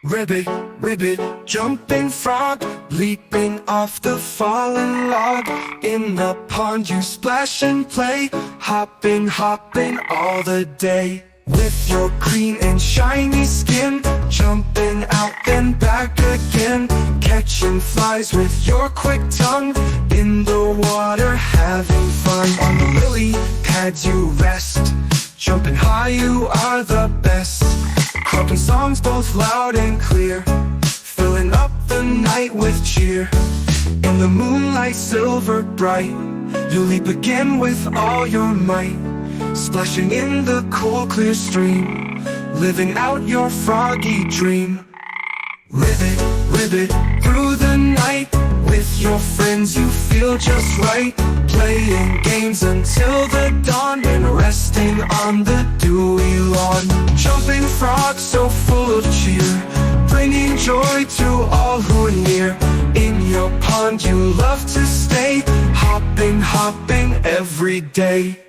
Ribbit, ribbit, jumping frog, leaping off the fallen log. In the pond you splash and play, hopping, hopping all the day. With your green and shiny skin, jumping out then back again. Catching flies with your quick tongue, in the water having fun. On the lily pads you rest, jumping high you are the best. Croaking songs both loud and clear, filling up the night with cheer. In the moonlight silver bright, you leap again with all your might. Splashing in the cool clear stream, living out your froggy dream. Ribbit, ribbit, through the night, with your friends you feel just right. Playing games until the dawn, and resting on the dewy lawn. Jumping frogs so full of cheer, bringing joy to all who are near. In your pond you love to stay, hopping, hopping every day.